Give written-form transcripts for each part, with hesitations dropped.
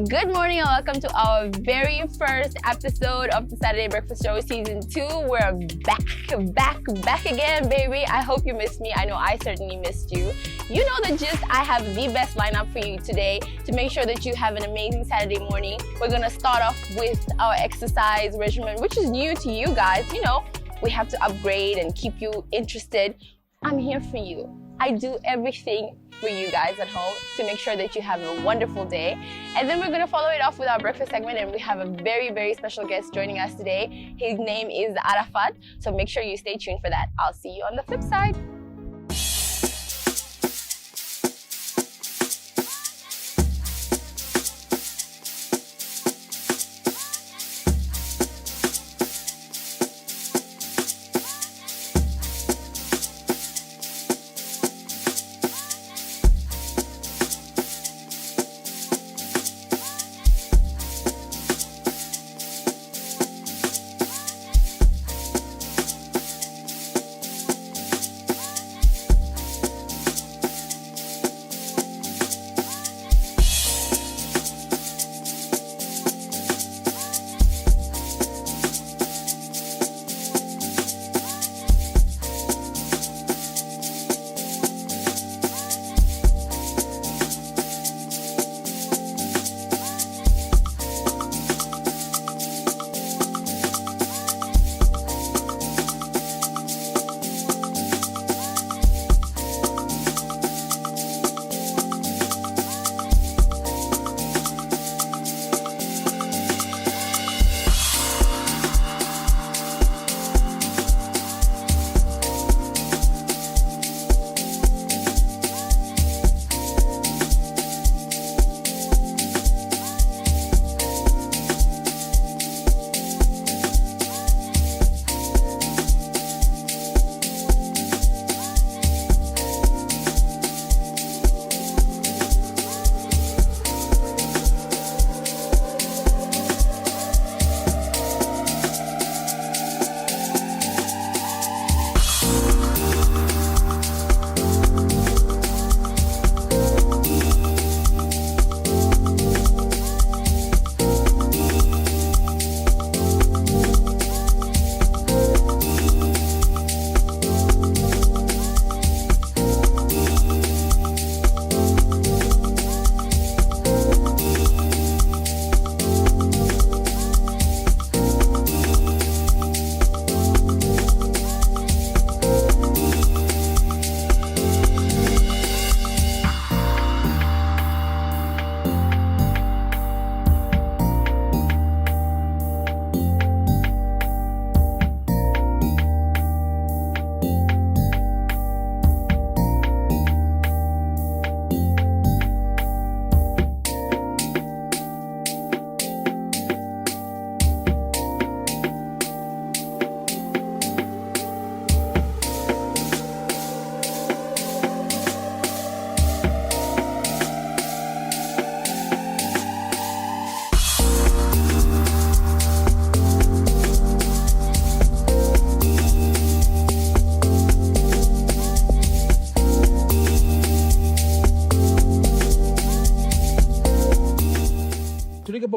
Good morning and welcome to our very first episode of the Saturday Breakfast Show Season 2. We're back again, baby. I hope you missed me. I know I certainly missed you. You know the gist. I have the best lineup for you today to make sure that you have an amazing Saturday morning. We're gonna start off with our exercise regimen, which is new to you guys. You know, we have to upgrade and keep you interested. I'm here for you. I do everything for you guys at home to make sure that you have a wonderful day. And then we're gonna follow it off with our breakfast segment, and we have a very, very special guest joining us today. His name is Araffath, so make sure you stay tuned for that. I'll see you on the flip side.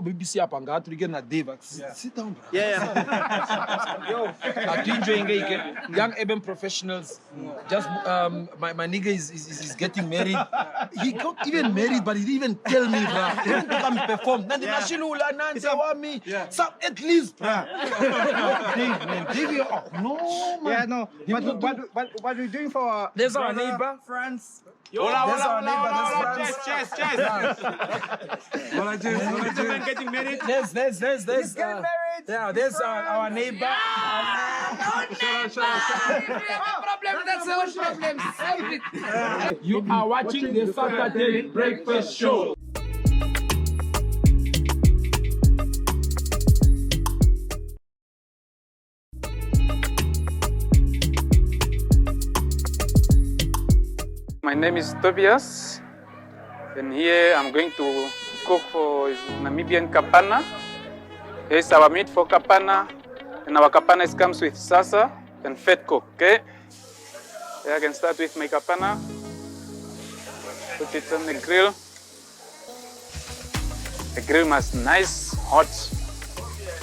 BBC hapa ngathi tulike na Deva. Sit down, bro. Yo, I'm enjoying it. Young urban professionals. Just my nigga is getting married. He got even married, but he didn't even tell me, bro. He didn't come perform. Nandi mashilula nanti wami. So at least, bro. Dave, no, man. Yeah, no. What are you doing for? There's our neighbor, friends. Hola, chest. What I do? Getting married. There's He's getting married. Yeah, there's our neighbor. You are watching the Saturday Breakfast Show. My name is Tobias, and here I'm going to cook for Namibian kapana. Here's our meat for kapana, and our kapana comes with salsa and fat cook, okay? Yeah, I can start with my kapana. Put it on the grill. The grill must nice hot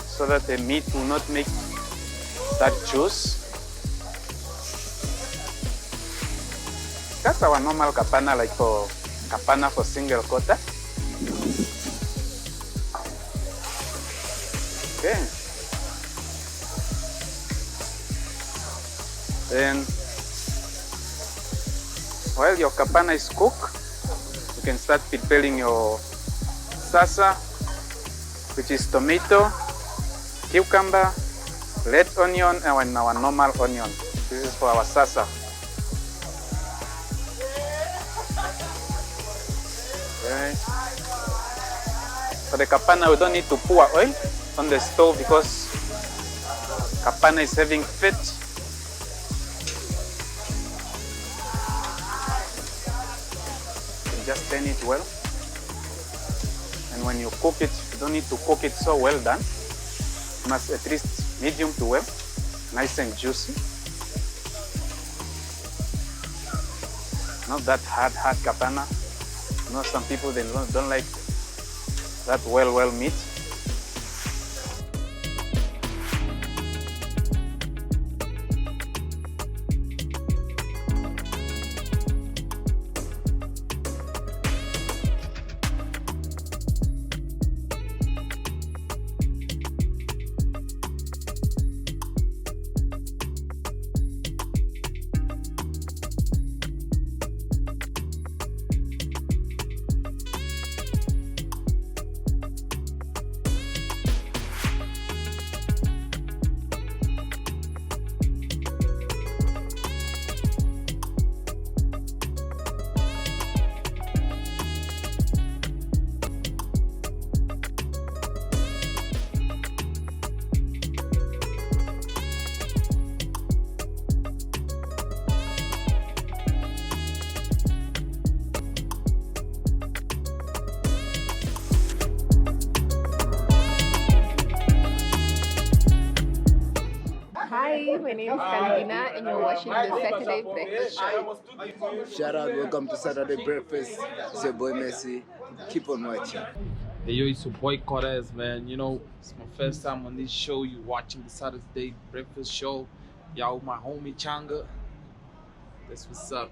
so that the meat will not make that juice. That's our normal kapana, like for kapana for single quota. Okay. Then, while your kapana is cooked, you can start preparing your salsa, which is tomato, cucumber, red onion, and our normal onion. This is for our salsa. Okay. For the kapana, we don't need to pour oil on the stove because kapana is having fat. You just turn it well. And when you cook it, you don't need to cook it so well done. You must at least medium to well, nice and juicy. Not that hard kapana. You know, some people they don't like that well meat. Hi, my name is Carolina and you're watching the Saturday Breakfast Show. Shout out, welcome to Saturday Breakfast. It's your boy Messi. Keep on watching. Hey yo, it's your boy Cortez, man. You know, it's my first time on this show. You watching the Saturday Breakfast Show. Y'all, my homie Changa. That's what's up.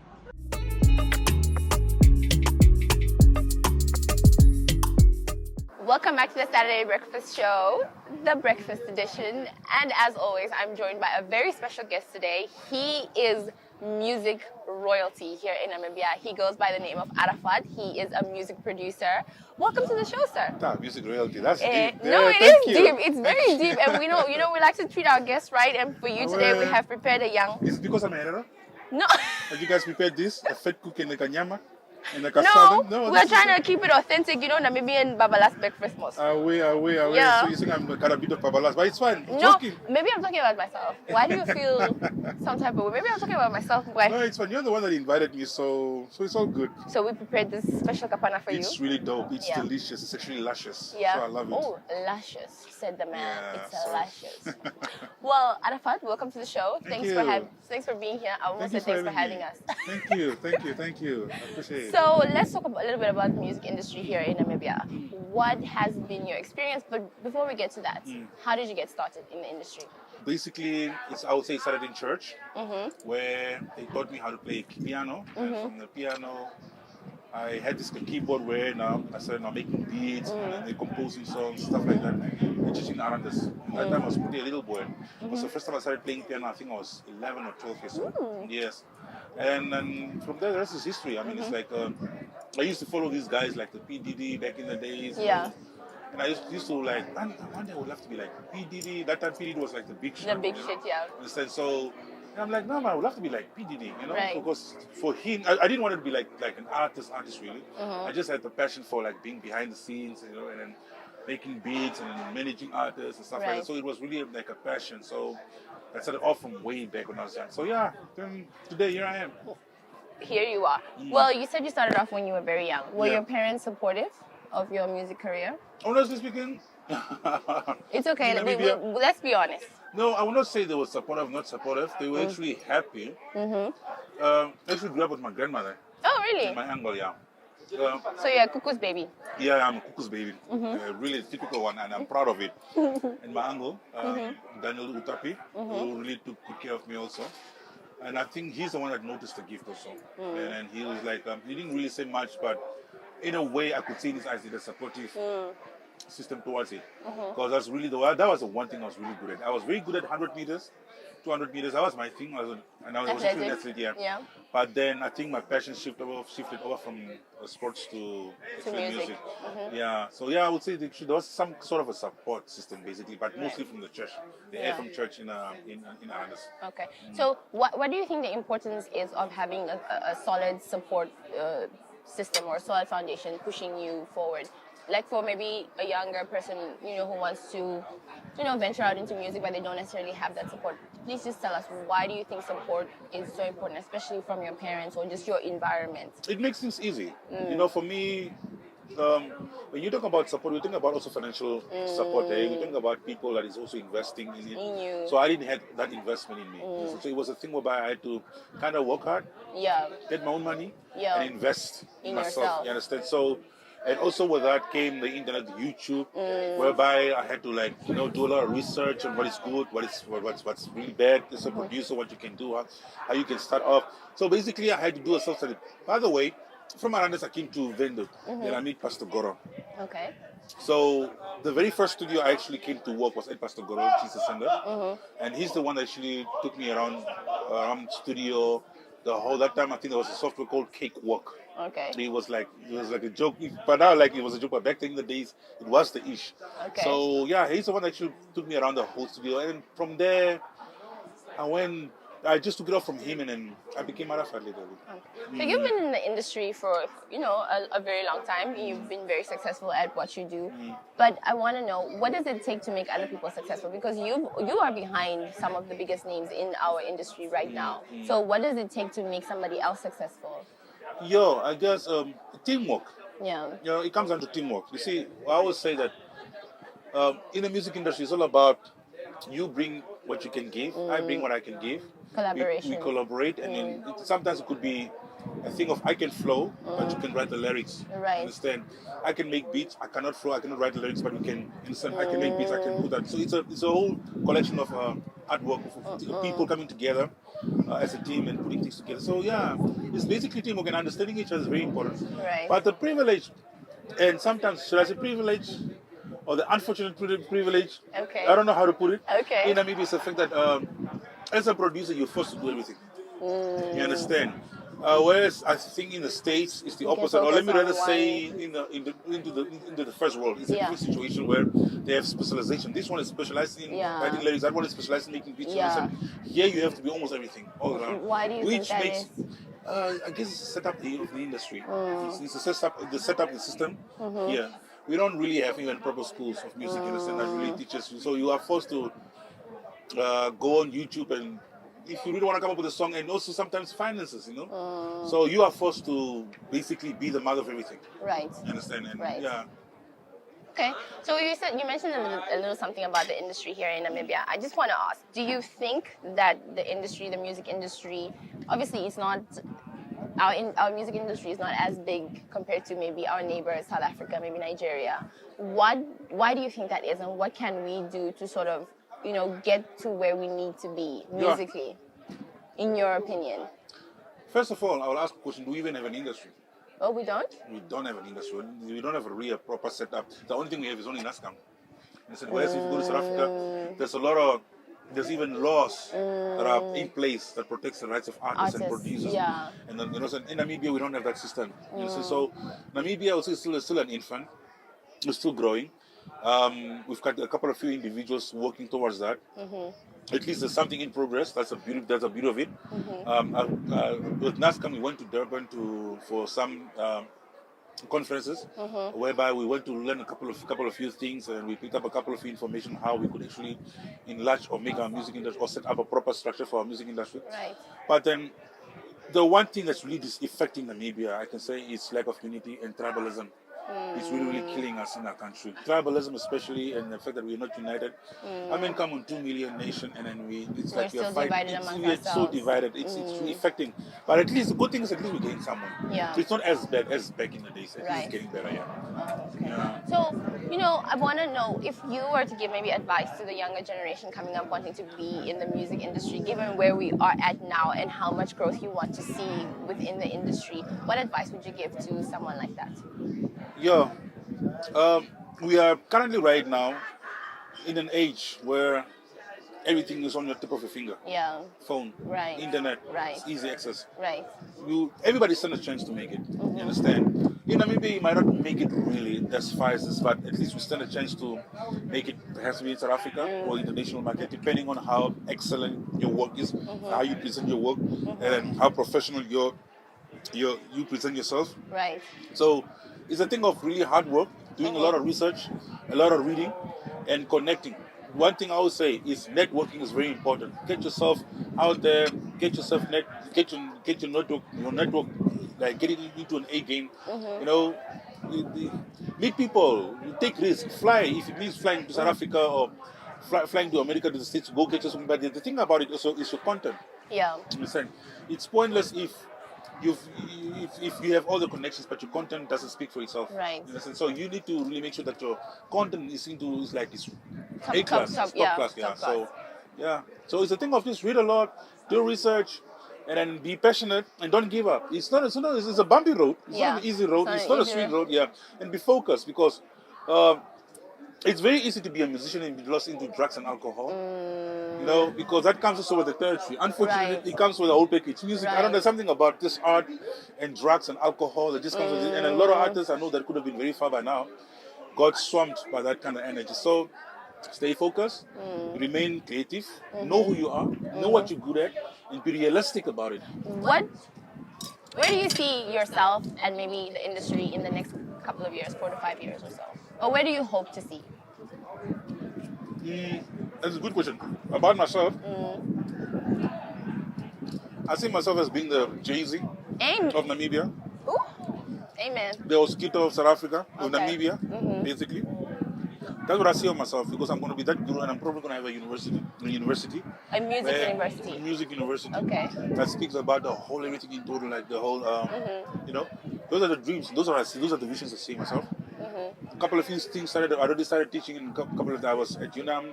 Welcome back to the Saturday Breakfast Show, the breakfast edition. And as always, I'm joined by a very special guest today. He is music royalty here in Namibia. He goes by the name of Araffath. He is a music producer. Welcome to the show, sir. Music royalty, that's deep. No, it is deep. It's very deep. And we know, we like to treat our guests right. And for you today, we have prepared a young... Is it because I'm a herrero? No. Have you guys prepared this? A fat cook and a kanyama? And a No, cassava? we're trying to keep it authentic, Namibian Babalas breakfast most. Away. Yeah. So you think I'm a bit of babalas, but it's fine. No, Joking. maybe I'm talking about myself. Why do you feel some type of way? Maybe I'm talking about myself. Why? No, it's fine. You're the one that invited me, so it's all good. So we prepared this special kapana for It's you. really dope. It's Yeah. delicious. It's actually luscious. Yeah. So I love it. Oh, luscious, said the man. Yeah, It's so- luscious. Well, Araffath, welcome to the show. Thanks for being here. I almost said thanks for having us. Thank you. I appreciate it. So let's talk a little bit about the music industry here in Namibia. What has been your experience? But before we get to that, how did you get started in the industry? Basically, I would say it started in church, where they taught me how to play piano. And from the piano, I had this keyboard where now I started making beats and composing songs, stuff like that, and teaching Arandas. At that time I was pretty a little boy. It was the first time I started playing piano. I think I was 11 or 12 years old. Yes. And then from there, the rest is history. I mean, it's like, I used to follow these guys like the P. Diddy back in the days. Yeah. And I used to like, man, one day I would love to be like P. Diddy. That time P. Diddy was like the big shit. The big shit, yeah. Understand? So and I'm like, no, man, I would love to be like P. Diddy, Right. Because for him, I didn't want to be like an artist really. I just had the passion for like being behind the scenes, and then making beats and managing artists and stuff like Right. that. So it was really like a passion. So that started off from way back when I was young. So yeah, then today here I am. Here you are. Well, you said you started off when you were very young. Were Yeah. your parents supportive of your music career? Honestly speaking, It's okay. In Namibia? Let's be honest. no, I would not say they were supportive, not supportive. They were actually happy. I actually grew up with my grandmother. Oh, really? My uncle, yeah. So you're a cuckoo's baby. Yeah, I'm a cuckoo's baby. Really typical one, and I'm proud of it. And my uncle, Daniel Utapi, who really took good care of me also. And I think he's the one that noticed the gift also. And he was like, he didn't really say much, but in a way I could see in his eyes the supportive system towards it. Because that's really that was the one thing I was really good at. I was very good at 100 meters, 200 meters. That was my thing. I was an athlete, yeah. But then I think my passion shifted over from sports to music. Yeah. So yeah, I would say there was some sort of a support system basically, but mostly from the church. The air from church in Arandas. Okay. So what do you think the importance is of having a solid support system or solid foundation pushing you forward? Like for maybe a younger person, who wants to, venture out into music, but they don't necessarily have that support. Please just tell us, why do you think support is so important, especially from your parents or just your environment? It makes things easy. For me, when you talk about support, you think about also financial support. You think about people that is also investing in it. In you. So I didn't have that investment in me. So it was a thing whereby I had to kind of work hard, get my own money, and invest in myself. Yourself. You understand? So. And also with that came the internet, YouTube, whereby I had to do a lot of research on what is good, what's really bad, as a producer, what you can do, how you can start off. So basically I had to do a self-study. By the way, from Arandas I came to Vendo, and I met Pastor Goro. Okay. So the very first studio I actually came to work was at Pastor Goro, Jesus Center. And he's the one that actually took me around studio. That time I think there was a software called Cakewalk. Okay. It was like a joke, but now it was a joke. But back in the days, it was the ish. Okay. So yeah, he's the one that actually took me around the whole studio, and from there, I just took it off from him, and then I became Araffath later. So you've been in the industry for a very long time. You've been very successful at what you do, but I want to know, what does it take to make other people successful? Because you are behind some of the biggest names in our industry right now. So what does it take to make somebody else successful? I guess teamwork. Yeah. It comes down to teamwork. You see, I always say that in the music industry, it's all about you bring what you can give, I bring what I can give. Collaboration. We collaborate, and then sometimes it could be a thing of I can flow, but you can write the lyrics. Right. Understand? I can make beats, I cannot flow, I cannot write the lyrics, but we can understand. I can make beats, I can do that. So it's a whole collection of artwork of people coming together as a team and putting things together. So yeah, it's basically teamwork, and understanding each other is very important. Right. But the privilege, and sometimes should I say privilege, or the unfortunate privilege? Okay. I don't know how to put it. Okay. In Namibia, it's the fact that as a producer, you're forced to do everything. You understand? Whereas I think in the States it's the opposite, or let me rather say into the first world, it's a different situation where they have specialization. This one is specialized in writing lyrics, that one is specialized in making beats. Here you have to be almost everything all around. Why do you think that is? I guess it's the setup of the industry. It's the setup, the system. Yeah, we don't really have even proper schools of music, you understand, that really teaches you. So you are forced to go on YouTube, and if you really want to come up with a song, and also sometimes finances, So you are forced to basically be the mother of everything. Right. You understand? And yeah. Okay, so you mentioned a little something about the industry here in Namibia. I just want to ask, do you think that the music industry, obviously it's not, our music industry is not as big compared to maybe our neighbors, South Africa, maybe Nigeria. Why do you think that is, and what can we do to sort of, get to where we need to be musically, in your opinion? First of all, I will ask a question, do we even have an industry? Oh, we don't? We don't have an industry. We don't have a real proper setup. The only thing we have is only NASCAM. Whereas if you go to South Africa, there's even laws that are in place that protects the rights of artists and producers. Yeah. And then, in Namibia, we don't have that system. So Namibia also is still an infant. We're still growing. We've got a couple of few individuals working towards that. At least there's something in progress. That's a beauty of it. With NASCAM, we went to Durban for some conferences, whereby we went to learn a couple of few things, and we picked up a couple of information how we could actually enlarge or make our music industry, or set up a proper structure for our music industry. Right. But then, the one thing that's really affecting Namibia, I can say, is lack of unity and tribalism. It's really, really killing us in our country. Tribalism, especially, and the fact that we're not united. I mean, come on, 2 million nation, and then it's We're like still we're fighting. divided amongst We're so ourselves. divided. It's affecting. But at least the good thing is at least we're getting somewhere. Yeah. So it's not as bad as back in the days. At least Right. it's getting better, yeah. Oh, okay. Yeah. So, I want to know if you were to give maybe advice to the younger generation coming up wanting to be in the music industry, given where we are at now and how much growth you want to see within the industry, what advice would you give to someone like that? Yeah. We are currently right now in an age where everything is on your tip of your finger. Yeah. Phone, Right. internet, Right. it's easy access. Right. Everybody stands a chance to make it. You understand? In Namibia, you might not make it really as far as this, but at least we stand a chance to make it perhaps in South Africa or international market, depending on how excellent your work is, how you present your work, and how professional you present yourself. Right. So it's a thing of really hard work, doing a lot of research, a lot of reading, and connecting. One thing I would say is networking is very important. Get yourself out there, get your network, like get it into an A game. Meet people, take risks, fly if it means flying to South Africa or flying to America, to the States, go get yourself. But the thing about it also is your content. Yeah. Listen, it's pointless if you have all the connections but your content doesn't speak for itself. Right. You understand? So you need to really make sure that your content is like it's Top A class, class, top class. Yeah. top So yeah. So it's a thing of just read a lot, do research, and then be passionate and don't give up. It's a bumpy road. It's not an easy road. It's not a sweet road. Yeah. And be focused because it's very easy to be a musician and be lost into drugs and alcohol. Because that comes also with the territory. Unfortunately, it comes with the whole package. Music, I don't know, there's something about this art and drugs and alcohol that just comes with it. And a lot of artists I know that could have been very far by now got swamped by that kind of energy. So stay focused, remain creative, know who you are, know what you're good at, and be realistic about it. Where do you see yourself and maybe the industry in the next couple of years, 4 to 5 years or so? Or where do you hope to see? That's a good question. About myself, I see myself as being the Jay-Z of Namibia. Ooh. Amen. The Oskito of South Africa, of Okay. Namibia, basically. That's what I see of myself because I'm going to be that guru and I'm probably going to have a university. A music university. A music university. Okay. That speaks about the whole everything in total, like the whole, those are the dreams. Those are the visions I see myself. A couple of things I already started teaching in a couple of. I was at UNAM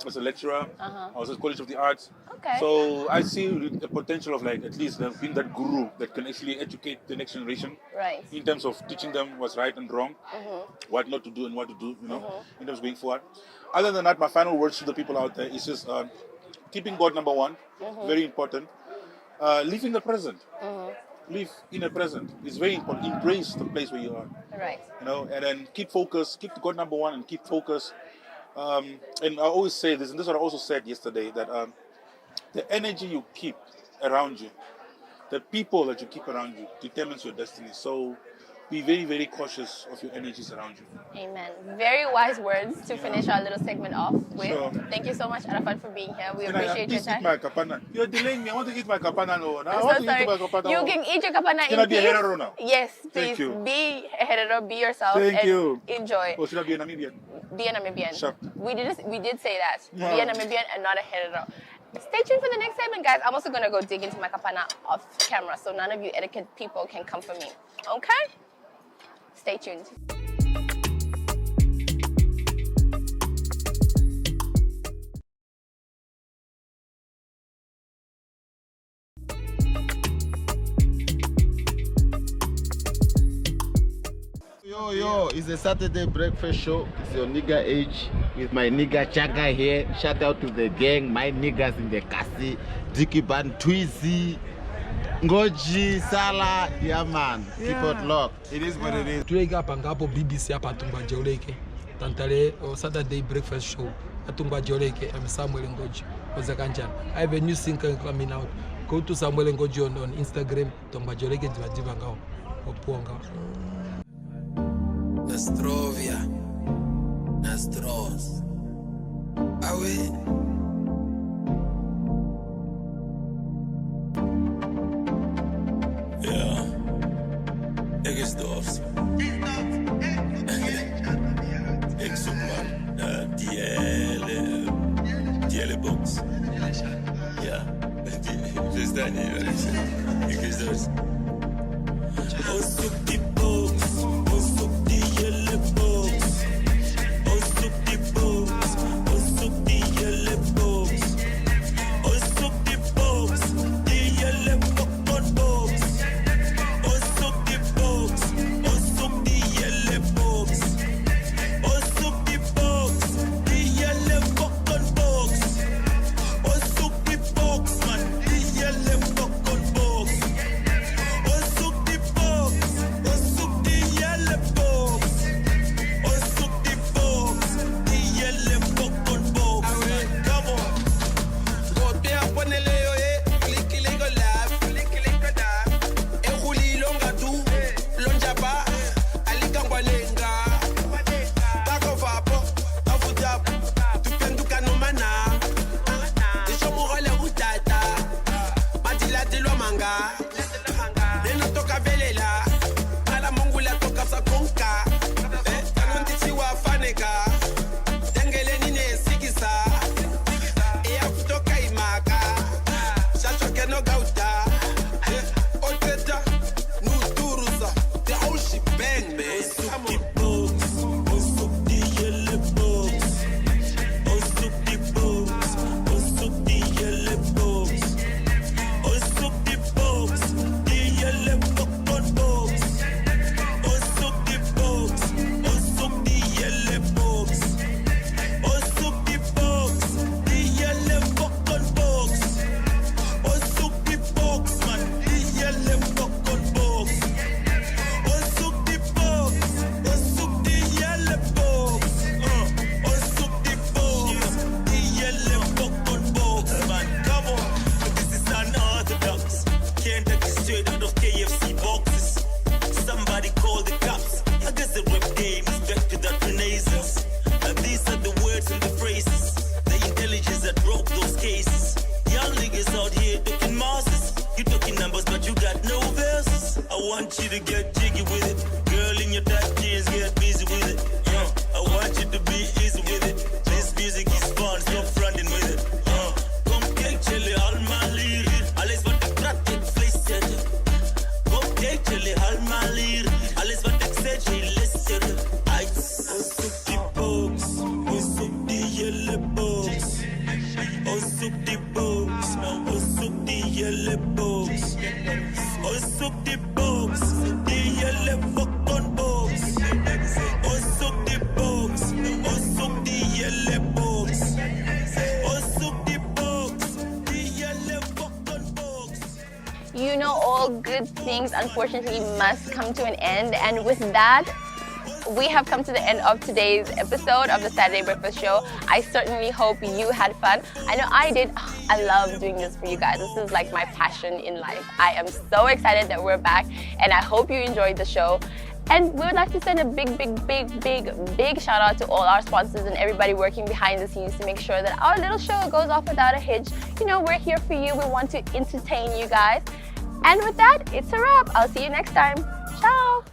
as a lecturer. I was at College of the Arts. Okay. So I see the potential of like at least being that guru that can actually educate the next generation. Right. In terms of teaching them what's right and wrong, what not to do and what to do. In terms of going forward. Other than that, my final words to the people out there is just keeping God number one. Very important. Live in the present. Live in the present. It's very important. Embrace the place where you are. Right. And then keep focus, keep God number one and keep focus. And I always say this, and this is what I also said yesterday, that the energy you keep around you, the people that you keep around you determines your destiny. So be very, very cautious of your energies around you. Amen. Very wise words to finish our little segment off with. Sure. Thank you so much, Araffath, for being here. We Can I appreciate your please eat time. my kapana? You're delaying me. I want to eat my kapana now. I I'm want so to eat my sorry. kapana. You can eat your kapana Can in I be a peace. Herero now? Yes, please. Thank you. Be a Herero, be yourself, Thank and you. enjoy. Or should I be a Namibian? Be a Namibian. Sure. We did say that. Yeah. Be a Namibian and not a Herero. Stay tuned for the next segment, guys. I'm also going to go dig into my kapana off camera so none of you etiquette people can come for me. Okay? Stay tuned. Yo, it's a Saturday breakfast show. It's your nigga age with my nigga Chaga here. Shout out to the gang, my niggas in the Kasi, Dicky Ban, Twizy, Ngoji, Sala, yeah man. Keep it locked. It is what it is. Tuleke hapa ngapo BBC hapa Tumba Joleke. Tantale Saturday breakfast show. Tumba Joleke. I'm Samuel Ngoji. I have a new single coming out. Go to Samuel Ngoji on Instagram. Tumba Joleke Diva Ngao. Opuanga. Nastrovia, Nastros. Awe. Yeah. Eggesdorfs. Cheers. Oh, soup the box. Oh, soup the yellow box. Oh, soup the box. Oh, soup the yellow box. Oh, soup the box. The yellow popcorn box. Oh, soup the box. Oh, soup the yellow box. Oh, soup the box. The yellow popcorn box. Oh, soup the box, man. The yellow popcorn box. Oh, soup the box. Oh, soup the yellow box. Oh, soup the box. The yellow popcorn box. Come on. Go there, ponele yo, click it like a lab, click it like a dab. Ehuli longa tu, lonja pa, alikangwa lenga. Tako vapo, afudapo, tupenduka no mana. Isho mugole utata, madila dilwa manga. Neno toka velela, ala mongula toka sa konka. Kanundi tiwa faneka, dengele nine sigisa. Ea kutoka imaka, shachoke no gauta. Oteta, nuturusa, the whole shebang, man. Come on. Oh, soup the yellow box. Oh, soup the box. Oh, soup the yellow box. Oh, soup the box. The yellow popcorn box. Oh, soup the box. Oh, soup the yellow box. Oh, soup the box. The yellow popcorn box. Oh, soup the box, man. The yellow popcorn box. Oh, soup the box. Oh, soup the yellow box. Oh, soup the box. The yellow popcorn box, man. Come on. This is unorthodox. Can't take it straight out of KFC boxes. Somebody call the cops. I guess the rap game is back to that renaissance. These are the words and the phrases, the intelligence that broke those cases. Young niggas out here talking masses. You talking numbers, but you got no verses. I want you to get jiggy with it. Girl in your tight jeans, get busy with it. I want you to be easy with it. This music is fun, stop fronting with it. Kom kijk jullie allemaal hier. Alles wat ik praat, ik vlees zetten. Kom kijk jullie allemaal hier. Alles wat ik zeg, je luisteren. Ice. Oh, soup the box. Oh, soup the yellow box. Oh, soup the box. Oh, soup the yellow box. Oh, soup the box. The yellow popcorn box. Oh, soup the box. Oh, soup the yellow box. Oh, soup the box. The yellow popcorn box. You know, all good things unfortunately must come to an end, and with that, we have come to the end of today's episode of the Saturday Breakfast Show. I certainly hope you had fun. I know I did. I love doing this for you guys. This is like my passion in life. I am so excited that we're back, and I hope you enjoyed the show. And we would like to send a big shout out to all our sponsors and everybody working behind the scenes to make sure that our little show goes off without a hitch. You know, we're here for you. We want to entertain you guys. And with that, it's a wrap. I'll see you next time. Ciao.